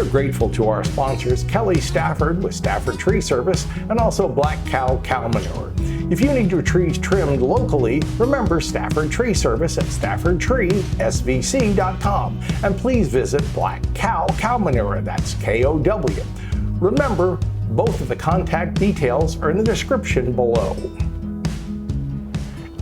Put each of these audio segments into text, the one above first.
are grateful to our sponsors, Kelly Stafford with Stafford Tree Service, and also Kow Cow Manure. If you need your trees trimmed locally, remember Stafford Tree Service at staffordtreesvc.com. And please visit Kow Cow Manure, that's K-O-W. Remember, both of the contact details are in the description below.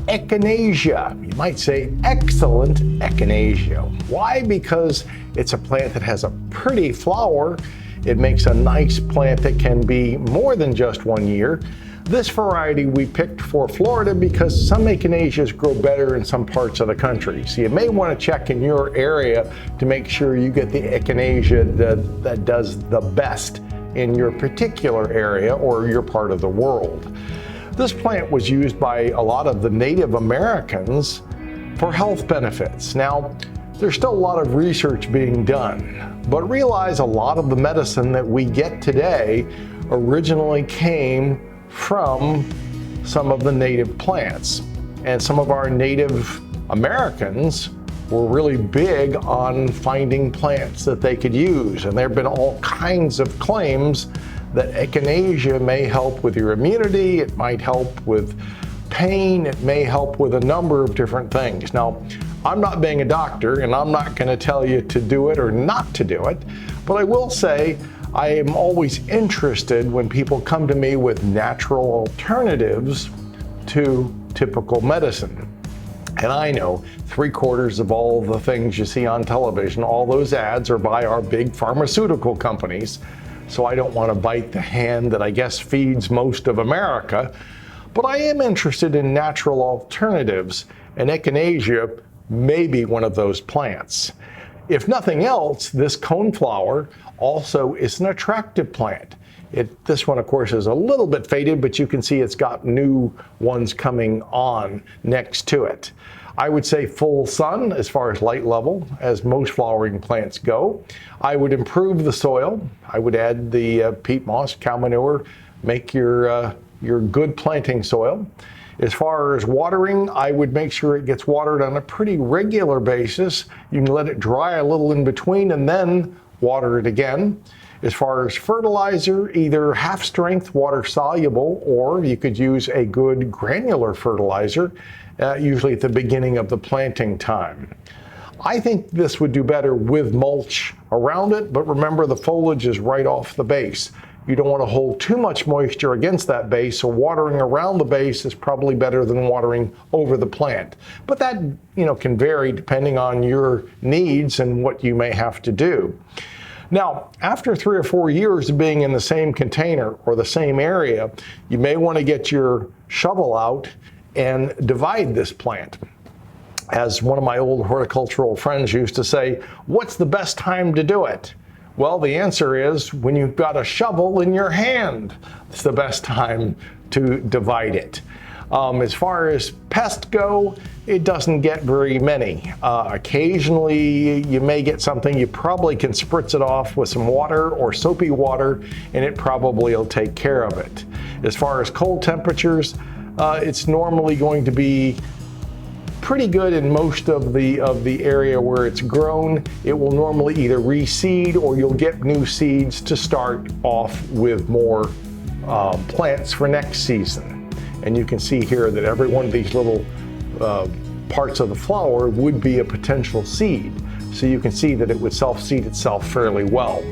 Echinacea. You might say excellent echinacea. Why? Because it's a plant that has a pretty flower. It makes a nice plant that can be more than just 1 year. This variety we picked for Florida because some echinaceas grow better in some parts of the country. So you may want to check in your area to make sure you get the echinacea that does the best in your particular area or your part of the world. This plant was used by a lot of the Native Americans for health benefits. Now, there's still a lot of research being done, but realize a lot of the medicine that we get today originally came from some of the native plants. And some of our Native Americans were really big on finding plants that they could use. And there have been all kinds of claims that echinacea may help with your immunity, it might help with pain, it may help with a number of different things. Now, I'm not being a doctor and I'm not going to tell you to do it or not to do it, but I will say I am always interested when people come to me with natural alternatives to typical medicine. And I know 3/4 of all the things you see on television, all those ads are by our big pharmaceutical companies. So I don't want to bite the hand that I guess feeds most of America. But I am interested in natural alternatives, and echinacea may be one of those plants. If nothing else, this coneflower also is an attractive plant. This one, of course, is a little bit faded, but you can see it's got new ones coming on next to it. I would say full sun as far as light level, as most flowering plants go. I would improve the soil. I would add the peat moss, cow manure, make your good planting soil. As far as watering, I would make sure it gets watered on a pretty regular basis. You can let it dry a little in between and then water it again. As far as fertilizer, either half-strength water soluble, or you could use a good granular fertilizer, usually at the beginning of the planting time. I think this would do better with mulch around it, but remember the foliage is right off the base. You don't want to hold too much moisture against that base, so watering around the base is probably better than watering over the plant. But that, can vary depending on your needs and what you may have to do. Now, after 3 or 4 years of being in the same container or the same area, you may want to get your shovel out and divide this plant. As one of my old horticultural friends used to say, what's the best time to do it? Well, the answer is when you've got a shovel in your hand. It's the best time to divide it. As far as pests go, it doesn't get very many. Occasionally, you may get something. You probably can spritz it off with some water or soapy water, and it probably will take care of it. As far as cold temperatures, it's normally going to be pretty good in most of the area where it's grown. It will normally either reseed or you'll get new seeds to start off with more plants for next season. And you can see here that every one of these little parts of the flower would be a potential seed. So you can see that it would self-seed itself fairly well.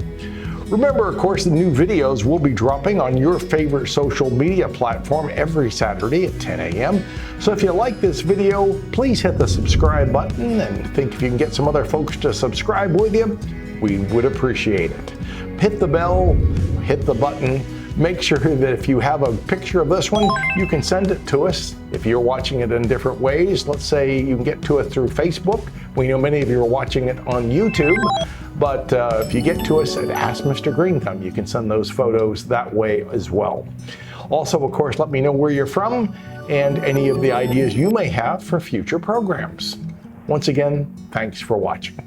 Remember, of course, the new videos will be dropping on your favorite social media platform every Saturday at 10 a.m. So if you like this video, please hit the subscribe button and think if you can get some other folks to subscribe with you, we would appreciate it. Hit the bell, hit the button. Make sure that if you have a picture of this one, you can send it to us. If you're watching it in different ways, let's say you can get to it through Facebook. We know many of you are watching it on YouTube, but if you get to us at Ask Mr. Greenthumb, you can send those photos that way as well. Also, of course, let me know where you're from and any of the ideas you may have for future programs. Once again, thanks for watching.